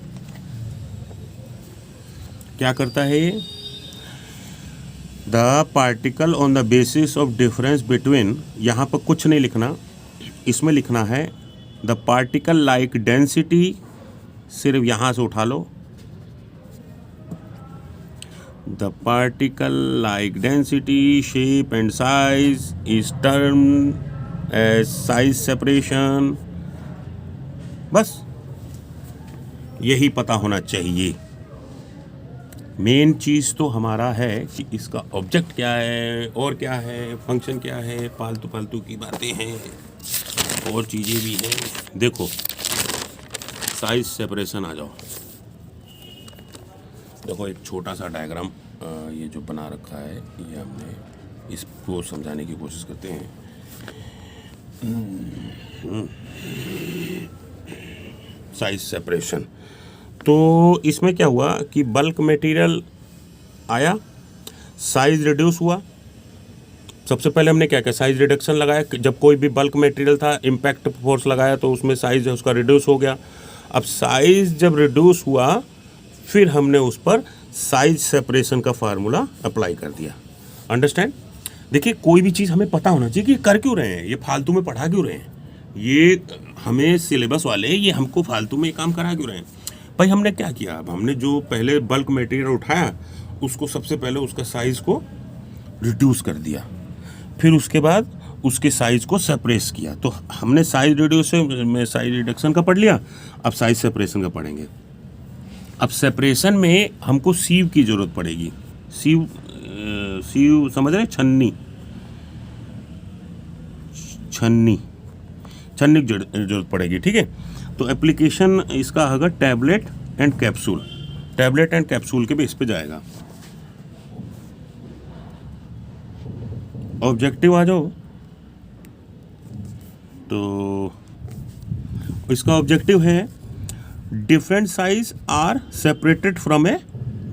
क्या करता है ये? The particle on the basis of difference between, यहाँ पर कुछ नहीं लिखना, इसमें लिखना है द पार्टिकल लाइक डेंसिटी, सिर्फ यहाँ से उठा लो, the particle like density, shape and size is termed as size separation. बस यही पता होना चाहिए। मेन चीज़ तो हमारा है कि इसका ऑब्जेक्ट क्या है और क्या है, फंक्शन क्या है, फालतू फालतू की बातें हैं और चीज़ें भी हैं। देखो साइज सेपरेशन आ जाओ, देखो एक छोटा सा डायग्राम ये जो बना रखा है, ये हमने इसको समझाने की कोशिश करते हैं। साइज सेपरेशन, तो इसमें क्या हुआ कि बल्क मटेरियल आया, साइज रिड्यूस हुआ। सबसे पहले हमने क्या किया? साइज रिडक्शन लगाया। जब कोई भी बल्क मटेरियल था, इम्पैक्ट फोर्स लगाया तो उसमें साइज है उसका रिड्यूस हो गया। अब साइज जब रिड्यूस हुआ, फिर हमने उस पर साइज सेपरेशन का फार्मूला अप्लाई कर दिया। अंडरस्टैंड? देखिए, कोई भी चीज़ हमें पता होना चाहिए कि कर क्यों रहे हैं, ये फालतू में पढ़ा क्यों रहे हैं, ये हमें सिलेबस वाले ये हमको फालतू में काम करा क्यों रहे हैं। भाई हमने क्या किया? अब हमने जो पहले बल्क मटेरियल उठाया, उसको सबसे पहले उसका साइज़ को रिड्यूस कर दिया, फिर उसके बाद उसके साइज़ को सेपरेस किया। तो हमने साइज रिड्यूस में साइज रिडक्शन का पढ़ लिया, अब साइज सेपरेशन का पढ़ेंगे। अब सेपरेशन में हमको सीव की ज़रूरत पड़ेगी। सीव समझ रहे? छन्नी की जरूरत पड़ेगी। ठीक है, तो एप्लीकेशन इसका होगा tablet and capsule. Tablet and capsule के बेस पे जाएगा। ऑब्जेक्टिव आ जाओ, तो इसका ऑब्जेक्टिव है different size are separated from a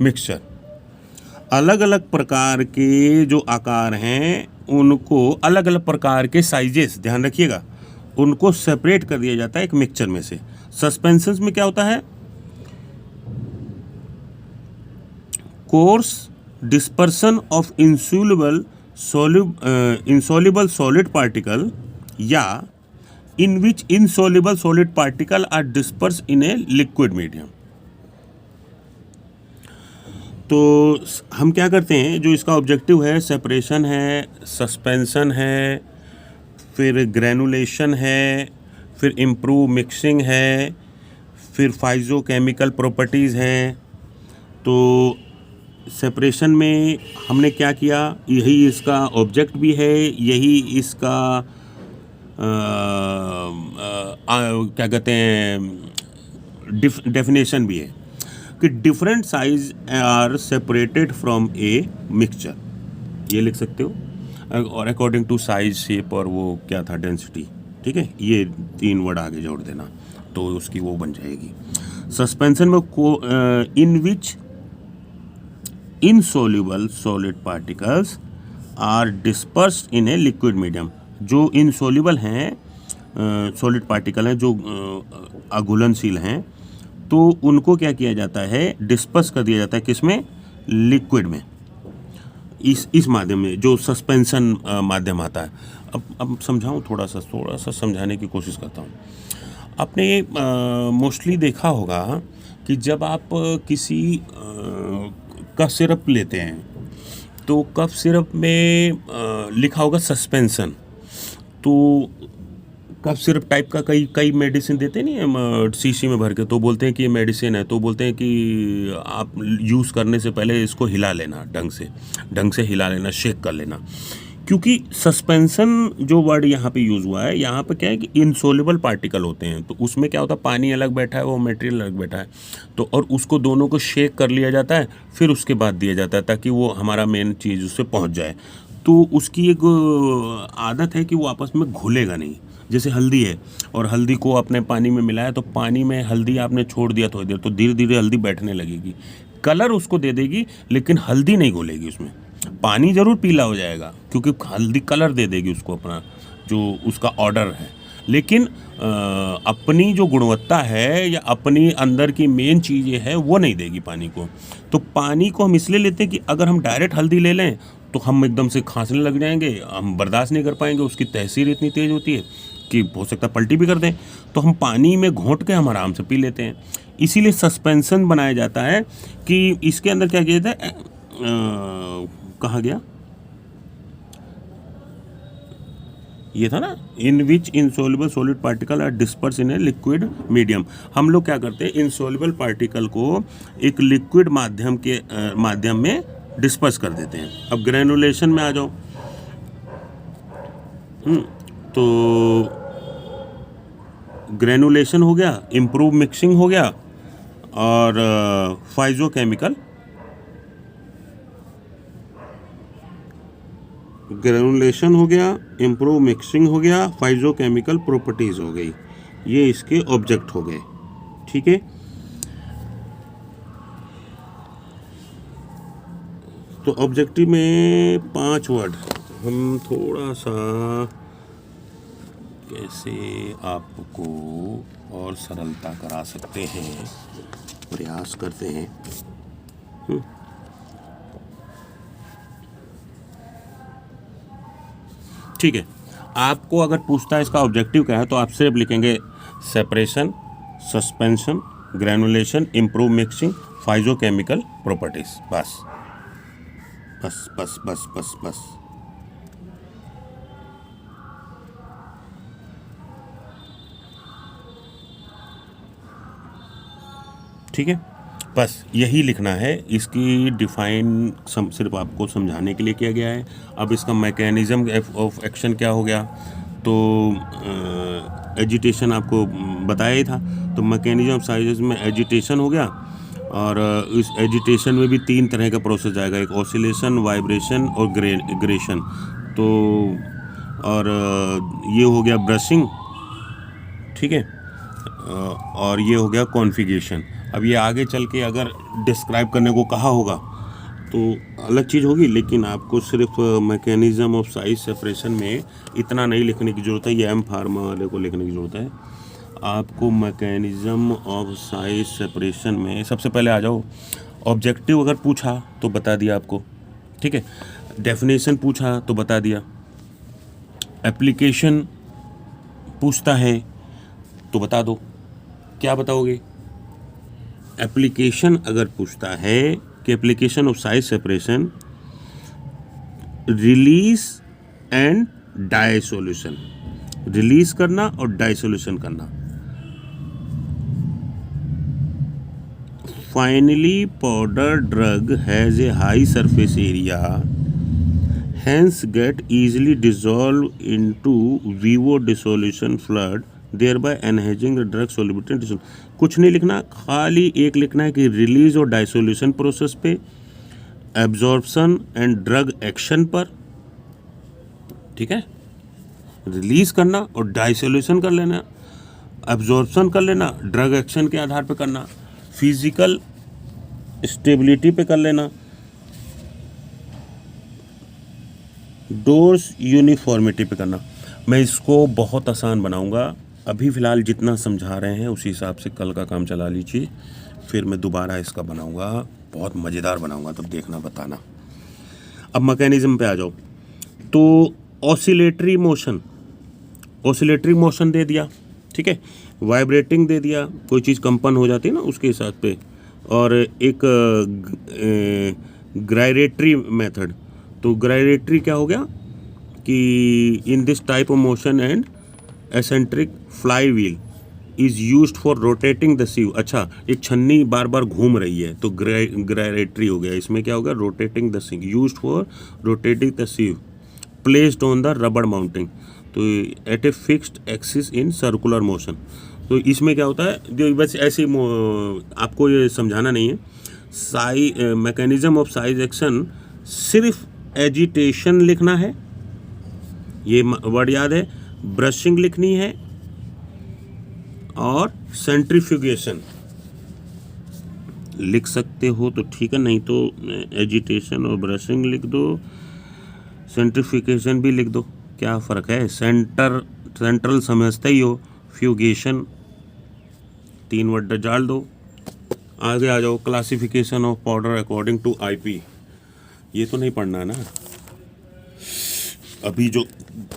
mixture. अलग अलग प्रकार के जो आकार हैं उनको अलग अलग प्रकार के साइजेस, ध्यान रखिएगा, उनको सेपरेट कर दिया जाता है एक मिक्सचर में से। सस्पेंशंस में क्या होता है? Course dispersion of insoluble solid particle या in which insoluble solid particle are dispersed in a liquid medium। तो हम क्या करते हैं, जो इसका ऑब्जेक्टिव है, सेपरेशन है, सस्पेंशन है, फिर ग्रेनुलेशन है, फिर इम्प्रूव मिक्सिंग है, फिर फाइज़ोकेमिकल प्रॉपर्टीज़ हैं। तो सेपरेशन में हमने क्या किया, यही इसका ऑब्जेक्ट भी है, यही इसका क्या कहते हैं डेफिनेशन भी है कि different size are separated from a mixture, ये लिख सकते हो, और अकॉर्डिंग टू साइज, शेप और वो क्या था, डेंसिटी। ठीक है, ये 3 वर्ड आगे जोड़ देना तो उसकी वो बन जाएगी। सस्पेंशन में in which insoluble solid particles are dispersed in a liquid medium. जो इनसोल्यूबल हैं, सॉलिड पार्टिकल हैं, जो अघुलनशील हैं, तो उनको क्या किया जाता है, डिस्पर्स कर दिया जाता है किसमें, लिक्विड में, इस माध्यम में जो सस्पेंशन माध्यम आता है। अब समझाऊं, थोड़ा सा समझाने की कोशिश करता हूँ। आपने मोस्टली देखा होगा कि जब आप किसी कफ सिरप लेते हैं तो कफ सिरप में लिखा होगा सस्पेंशन। तो कफ सिरप टाइप का कई मेडिसिन देते नहीं है शीशी में भर के, तो बोलते हैं कि ये मेडिसिन है, तो बोलते हैं कि आप यूज़ करने से पहले इसको हिला लेना, ढंग से हिला लेना, शेक कर लेना। क्योंकि सस्पेंशन जो वर्ड यहाँ पे यूज़ हुआ है, यहाँ पे क्या है कि इनसोल्युबल पार्टिकल होते हैं, तो उसमें क्या होता है, पानी अलग बैठा है, वो मटेरियल अलग बैठा है, तो और उसको दोनों को शेक कर लिया जाता है, फिर उसके बाद दिया जाता है ताकि वो हमारा मेन चीज़ उससे पहुँच जाए। तो उसकी एक आदत है कि वो आपस में घुलेगा नहीं। जैसे हल्दी है, और हल्दी को आपने पानी में मिलाया, तो पानी में हल्दी आपने छोड़ दिया थोड़ी देर, तो धीरे धीरे हल्दी बैठने लगेगी, कलर उसको दे देगी, लेकिन हल्दी नहीं घुलेगी उसमें। पानी ज़रूर पीला हो जाएगा क्योंकि हल्दी कलर दे देगी उसको, अपना जो उसका ऑर्डर है, लेकिन अपनी जो गुणवत्ता है या अपनी अंदर की मेन चीज़ें है वो नहीं देगी पानी को। तो पानी को हम इसलिए लेते हैं कि अगर हम डायरेक्ट हल्दी ले लें तो हम एकदम से खांसने लग जाएंगे, हम बर्दाश्त नहीं कर पाएंगे, उसकी तहसीर इतनी तेज़ होती है कि हो सकता है पलटी भी कर दें। तो हम पानी में घोंट के हम आराम से पी लेते हैं। इसीलिए सस्पेंशन बनाया जाता है कि इसके अंदर क्या किया जाता है, कहा गया ये था ना, in which insoluble solid particle are disperse in a liquid medium. हम लोग क्या करते हैं, इनसोल्युबल पार्टिकल को एक लिक्विड माध्यम में डिस्पर्स कर देते हैं। अब ग्रेनुलेशन में आ जाओ। तो ग्रेनुलेशन हो गया, इम्प्रूव मिक्सिंग हो गया, और फाइजोकेमिकल, ग्रेनुलेशन हो गया, इम्प्रूव मिक्सिंग हो गया, फाइजोकेमिकल प्रॉपर्टीज़ हो गई, ये इसके ऑब्जेक्ट हो गए। ठीक है, तो ऑब्जेक्टिव में 5 वर्ड हम थोड़ा सा कैसे आपको और सरलता करा सकते हैं, प्रयास करते हैं। ठीक है, आपको अगर पूछता है इसका ऑब्जेक्टिव क्या है, तो आप सिर्फ लिखेंगे separation, suspension, granulation, improve mixing, physicochemical properties. बस बस बस बस बस बस। ठीक है, बस यही लिखना है। इसकी डिफाइन सिर्फ आपको समझाने के लिए किया गया है। अब इसका मैकेनिज्म ऑफ एक्शन क्या हो गया, तो एजिटेशन आपको बताया ही था। तो मैकेनिज्म ऑफ साइजेस में एजिटेशन हो गया, और इस एजिटेशन में भी 3 तरह का प्रोसेस आएगा, एक ऑसिलेशन, वाइब्रेशन और ग्रेशन। तो और ये हो गया ब्रशिंग, ठीक है, और ये हो गया कॉन्फ़िगरेशन। अब ये आगे चल के अगर डिस्क्राइब करने को कहा होगा तो अलग चीज़ होगी, लेकिन आपको सिर्फ मैकेनिज्म ऑफ साइज सेपरेशन में इतना नहीं लिखने की ज़रूरत है, ये एम फार्मा वाले को लिखने की ज़रूरत है। आपको मैकेनिज्म ऑफ साइज सेपरेशन में सबसे पहले आ जाओ। ऑब्जेक्टिव अगर पूछा तो बता दिया आपको, ठीक है, डेफिनेशन पूछा तो बता दिया, एप्लीकेशन पूछता है तो बता दो। क्या बताओगे? एप्लीकेशन अगर पूछता है कि application of size separation, release and dissolution, release करना और डाइसोल्यूशन करना। Finally powder drug has a high surface area, hence get easily dissolved into vivo dissolution flood, thereby enhancing the drug solubility and dissolution। कुछ नहीं लिखना, खाली एक लिखना है कि रिलीज और डाइसोल्यूशन प्रोसेस पे, एब्जॉर्प्शन एंड ड्रग एक्शन पर, ठीक है, रिलीज करना और डाइसोल्यूशन कर लेना, एब्जॉर्प्शन कर लेना, ड्रग एक्शन के आधार पे करना, फिजिकल स्टेबिलिटी पे कर लेना, डोज यूनिफॉर्मिटी पे करना। मैं इसको बहुत आसान बनाऊंगा, अभी फ़िलहाल जितना समझा रहे हैं उसी हिसाब से कल का काम चला लीजिए, फिर मैं दोबारा इसका बनाऊंगा, बहुत मज़ेदार बनाऊंगा, तब देखना बताना। अब मैकेनिज़्म पे आ जाओ। तो ऑसिलेटरी मोशन दे दिया, ठीक है, वाइब्रेटिंग दे दिया, कोई चीज़ कंपन हो जाती है ना उसके हिसाब पे, और एक ग्राइरेटरी मेथड। तो ग्राइरेटरी क्या हो गया कि in this type of motion and eccentric fly wheel is used for rotating the सीव। अच्छा, एक छन्नी बार बार घूम रही है तो ग्राइरेटरी हो गया। इसमें क्या होगा, rotating the sieve, used for rotating the sieve, placed on the rubber mounting, तो at a fixed axis in circular motion. तो इसमें क्या होता है, जो बस ऐसे आपको ये समझाना नहीं है। मैकेनिज्म ऑफ साइज एक्शन, सिर्फ एजिटेशन लिखना है, ये वर्ड याद है, ब्रशिंग लिखनी है और सेंट्रीफ्यूगेशन लिख सकते हो तो ठीक है, नहीं तो एजिटेशन और ब्रशिंग लिख दो, सेंट्रीफ्यूगेशन भी लिख दो, क्या फ़र्क है। सेंट्रल समझते ही हो, फ्यूगेशन 3 वर्ड डाल दो। आगे आ जाओ, classification of powder according to IP, ये तो नहीं पढ़ना है ना। अभी जो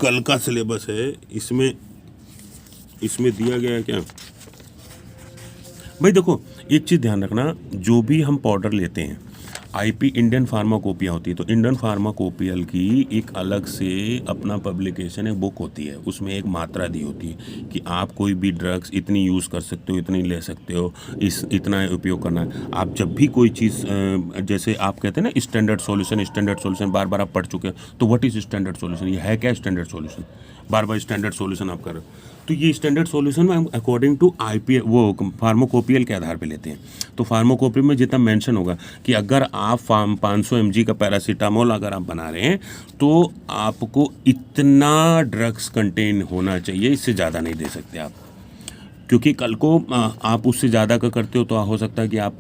कल का सिलेबस है इसमें दिया गया है क्या भाई। देखो, एक चीज़ ध्यान रखना, जो भी हम पाउडर लेते हैं, आईपी इंडियन फार्माकोपिया होती है, तो इंडियन फार्माकोपियल की एक अलग से अपना पब्लिकेशन, एक बुक होती है, उसमें एक मात्रा दी होती है कि आप कोई भी ड्रग्स इतनी यूज़ कर सकते हो, इतनी ले सकते हो, इतना उपयोग करना है। आप जब भी कोई चीज़, जैसे आप कहते हैं ना स्टैंडर्ड सॉल्यूशन बार बार आप पढ़ चुके हैं, तो व्हाट इज़ स्टैंडर्ड सॉल्यूशन, ये है क्या स्टैंडर्ड सॉल्यूशन, बार बार स्टैंडर्ड सॉल्यूशन आप कर रहे हो। तो ये स्टैंडर्ड सॉल्यूशन में अकॉर्डिंग टू आईपी वो फार्माकोपियल के आधार पे लेते हैं। तो फार्माकोपियल में जितना मेंशन होगा कि अगर आप 500 mg का पैरासीटामोल अगर आप बना रहे हैं तो आपको इतना ड्रग्स कंटेन होना चाहिए, इससे ज़्यादा नहीं दे सकते आप, क्योंकि कल को आप उससे ज़्यादा का करते हो तो हो सकता है कि आप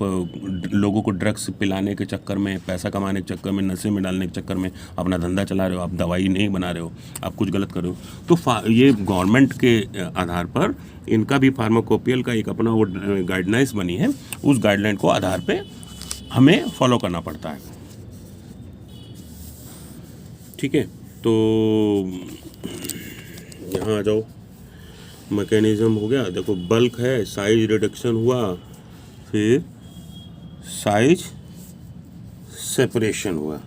लोगों को ड्रग्स पिलाने के चक्कर में, पैसा कमाने के चक्कर में, नशे में डालने के चक्कर में अपना धंधा चला रहे हो, आप दवाई नहीं बना रहे हो, आप कुछ गलत कर रहे हो। तो ये गवर्नमेंट के आधार पर इनका भी फार्माकोपियल का एक अपना वो गाइडलाइंस बनी है, उस गाइडलाइन को आधार पर हमें फॉलो करना पड़ता है, ठीक है। तो यहाँ आ जाओ, मैकेनिज्म हो गया, देखो बल्क है, साइज रिडक्शन हुआ, फिर साइज सेपरेशन हुआ,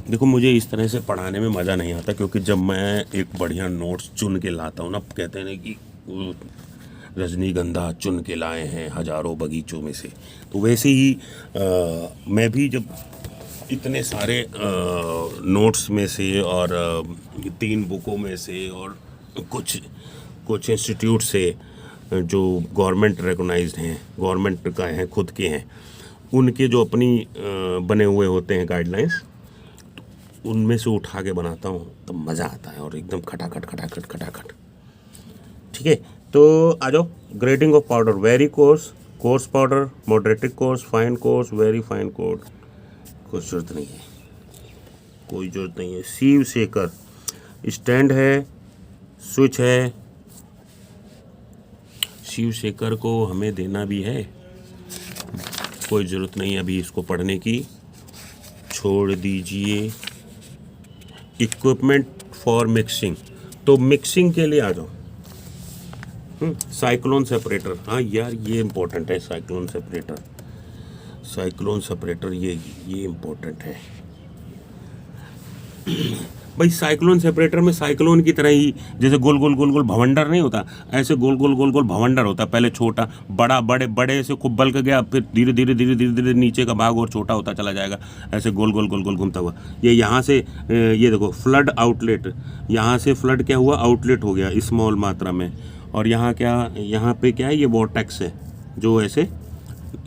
देखो मुझे इस तरह से पढ़ाने में मज़ा नहीं आता, क्योंकि जब मैं एक बढ़िया नोट्स चुन के लाता हूँ ना, कहते हैं ना कि रजनीगंधा चुन के लाए हैं हजारों बगीचों में से, तो वैसे ही मैं भी जब इतने सारे नोट्स में से और 3 बुकों में से और कुछ इंस्टीट्यूट से जो गवर्नमेंट रिकॉग्नाइज्ड हैं, गवर्नमेंट का हैं, खुद के हैं, उनके जो अपनी बने हुए होते हैं गाइडलाइंस, उनमें से उठा के बनाता हूँ तो मज़ा आता है, और एकदम खटाखट, ठीक है। तो आ जाओ, grading of powder, very coarse powder, moderately coarse, fine coarse, very fine coarse, कोई ज़रूरत नहीं है। सीव शेकर, स्टैंड है, स्विच है, सीव शेकर को हमें देना भी है, कोई ज़रूरत नहीं है अभी इसको पढ़ने की, छोड़ दीजिए। इक्विपमेंट फॉर मिक्सिंग, तो मिक्सिंग के लिए आ जाओ, साइक्लोन सेपरेटर, हाँ यार ये इम्पोर्टेंट है, साइक्लोन सेपरेटर ये इम्पोर्टेंट है भाई। साइक्लोन सेपरेटर में साइक्लोन की तरह ही, जैसे गोल गोल भवंडर नहीं होता, ऐसे गोल गोल भवंडर होता, पहले छोटा बड़े से खूब बल्क गया, फिर धीरे धीरे नीचे का भाग और छोटा होता चला जाएगा, ऐसे गोल गोल घूमता हुआ। ये यहाँ से ये देखो फ्लड आउटलेट, यहाँ से फ्लड क्या हुआ, आउटलेट हो गया स्मॉल मात्रा में, और यहाँ पे क्या है, ये वॉर्टेक्स है जो ऐसे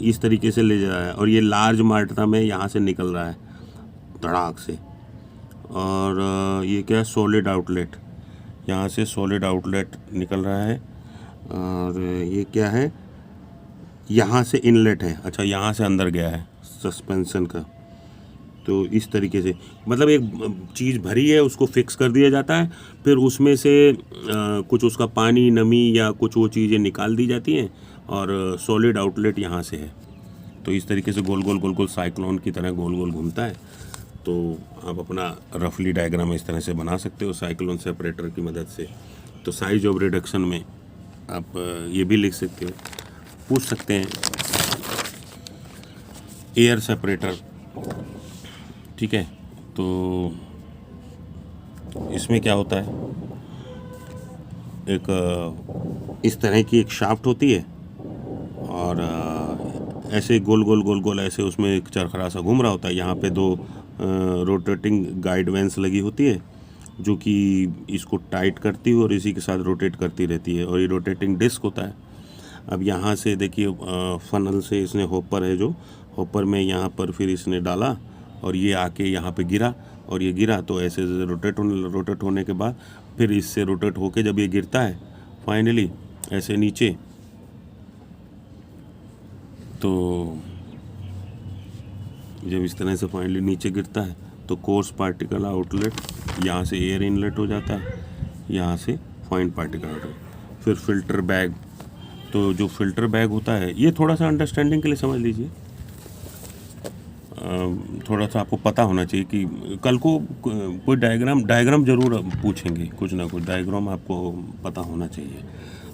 इस तरीके से ले जा रहा है, और ये लार्ज मात्रा में यहाँ से निकल रहा है धड़ाक से, और ये क्या है, सॉलिड आउटलेट, यहाँ से सॉलिड आउटलेट निकल रहा है, और ये क्या है, यहाँ से इनलेट है, अच्छा यहाँ से अंदर गया है, सस्पेंशन का। तो इस तरीके से मतलब एक चीज़ भरी है उसको फिक्स कर दिया जाता है, फिर उसमें से कुछ उसका पानी नमी या कुछ वो चीज़ें निकाल दी जाती हैं और सॉलिड आउटलेट यहाँ से है। तो इस तरीके से गोल गोल साइक्लोन की तरह गोल गोल घूमता है। तो आप अपना रफली डायग्राम इस तरह से बना सकते हो साइक्लोन सेपरेटर की मदद से। तो साइज ऑफ रिडक्शन में आप ये भी लिख सकते हो, पूछ सकते हैं एयर सेपरेटर, ठीक है। तो इसमें क्या होता है, एक इस तरह की एक शाफ्ट होती है और ऐसे गोल गोल ऐसे उसमें एक चरखरा सा घूम रहा होता है। यहाँ पे 2 रोटेटिंग गाइड वेंस लगी होती है जो कि इसको टाइट करती है और इसी के साथ रोटेट करती रहती है, और ये रोटेटिंग डिस्क होता है। अब यहाँ से देखिए फनल से इसने हॉपर है, जो हॉपर में यहाँ पर फिर इसने डाला और ये आके यहाँ पे गिरा, और ये गिरा तो ऐसे रोटेट होने के बाद फिर इससे रोटेट होके जब ये गिरता है फाइनली ऐसे नीचे, तो जब इस तरह से फाइनली नीचे गिरता है तो कोर्स पार्टिकल आउटलेट, यहाँ से एयर इनलेट हो जाता है, यहाँ से फाइन पार्टिकल आउटलेट, फिर फिल्टर बैग। तो जो फिल्टर बैग होता है ये थोड़ा सा अंडरस्टैंडिंग के लिए समझ लीजिए, थोड़ा सा आपको पता होना चाहिए कि कल को कोई डायग्राम ज़रूर पूछेंगे, कुछ ना कुछ डायग्राम आपको पता होना चाहिए।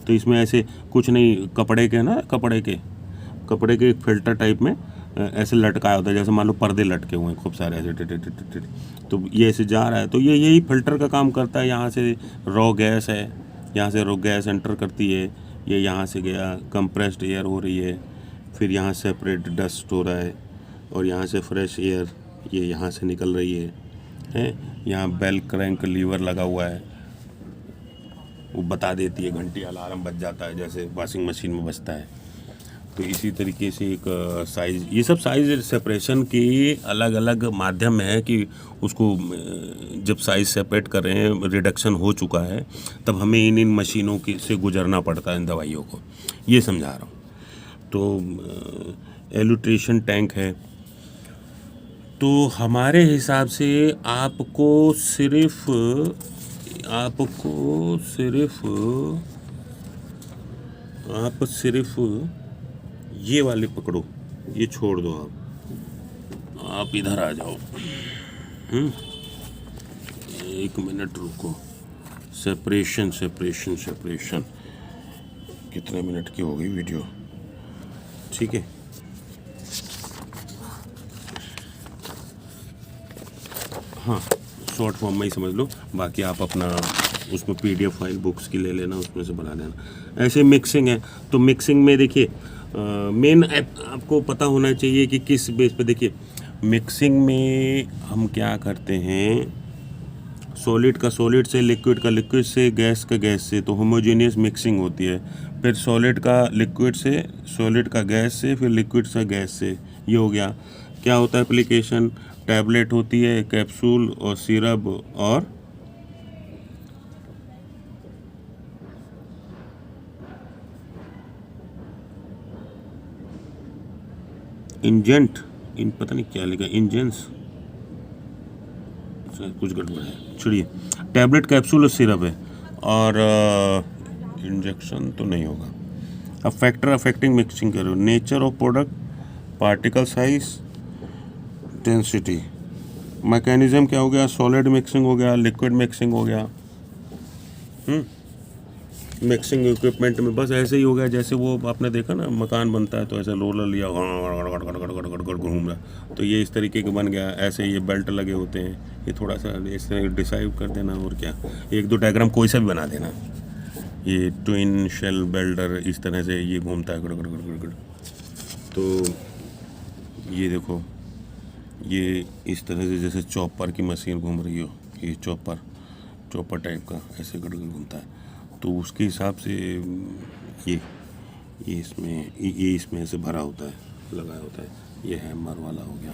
तो इसमें ऐसे कुछ नहीं, कपड़े के फिल्टर टाइप में ऐसे लटकाया होता है, जैसे मान लो पर्दे लटके हुए हैं खूब सारे ऐसे तो ये ऐसे जा रहा है, तो ये यही फिल्टर का काम करता है। यहाँ से रॉ गैस है, यहाँ से रॉ गैस एंटर करती है, ये यहाँ से गया कंप्रेस्ड एयर हो रही है, फिर यहाँ सेपरेट डस्ट हो रहा है, और यहाँ से फ्रेश एयर ये यहाँ से निकल रही है। यहाँ बेल क्रैंक लीवर लगा हुआ है, वो बता देती है, घंटी अलार्म बज जाता है जैसे वॉशिंग मशीन में बजता है। तो इसी तरीके से एक साइज़, ये सब साइज़ सेपरेशन के अलग अलग माध्यम है कि उसको जब साइज़ सेपरेट कर रहे हैं, रिडक्शन हो चुका है, तब हमें इन मशीनों की से गुजरना पड़ता है इन दवाइयों को, ये समझा रहा हूँ। तो एलुट्रेशन टैंक है, तो हमारे हिसाब से आपको सिर्फ ये वाले पकड़ो, ये छोड़ दो, आप इधर आ जाओ। 1 मिनट रुको। सेपरेशन कितने मिनट की हो गई वीडियो, ठीक है। हाँ, शॉर्ट फॉर्म में ही समझ लो, बाकी आप अपना उसमें PDF फाइल बुक्स की ले लेना, उसमें से बना लेना। ऐसे मिक्सिंग है, तो मिक्सिंग में देखिए मेन आपको पता होना चाहिए कि किस बेस पे। देखिए मिक्सिंग में हम क्या करते हैं, सॉलिड का सॉलिड से, लिक्विड का लिक्विड से, गैस का गैस से, तो होमोजेनियस मिक्सिंग होती है। फिर सॉलिड का लिक्विड से, सॉलिड का गैस से, फिर लिक्विड से गैस से, ये हो गया। क्या होता है एप्लीकेशन, टैबलेट होती है, कैप्सूल और सिरप और इंजेंट, इन पता नहीं क्या लिखा, इंजेंस, कुछ गड़बड़ है, छोड़िए। टैबलेट, कैप्सूल और सिरप है, और इंजेक्शन तो नहीं होगा। अब फैक्टर अफेक्टिंग मिक्सिंग करो, nature of product, particle size, density. Mechanism क्या हो गया, सॉलिड मिक्सिंग हो गया, लिक्विड मिक्सिंग हो गया। मिक्सिंग इक्विपमेंट में बस ऐसे ही हो गया, जैसे वो आपने देखा ना मकान बनता है तो ऐसे रोलर लिया घूम रहा, तो ये इस तरीके का बन गया। ऐसे ये बेल्ट लगे होते हैं, ये थोड़ा सा इस तरह डिसाइड कर देना, और क्या 1-2 डायग्राम कोई सा भी बना देना। ये ट्विन शेल बेल्डर इस तरह से ये घूमता है गड़। तो ये देखो, ये इस तरह से जैसे चॉपर की मशीन घूम रही हो, ये चॉपर टाइप का ऐसे गड़ घूमता है, तो उसके हिसाब से ये इसमें ऐसे भरा होता है, लगाया होता है। ये हैमर वाला हो गया।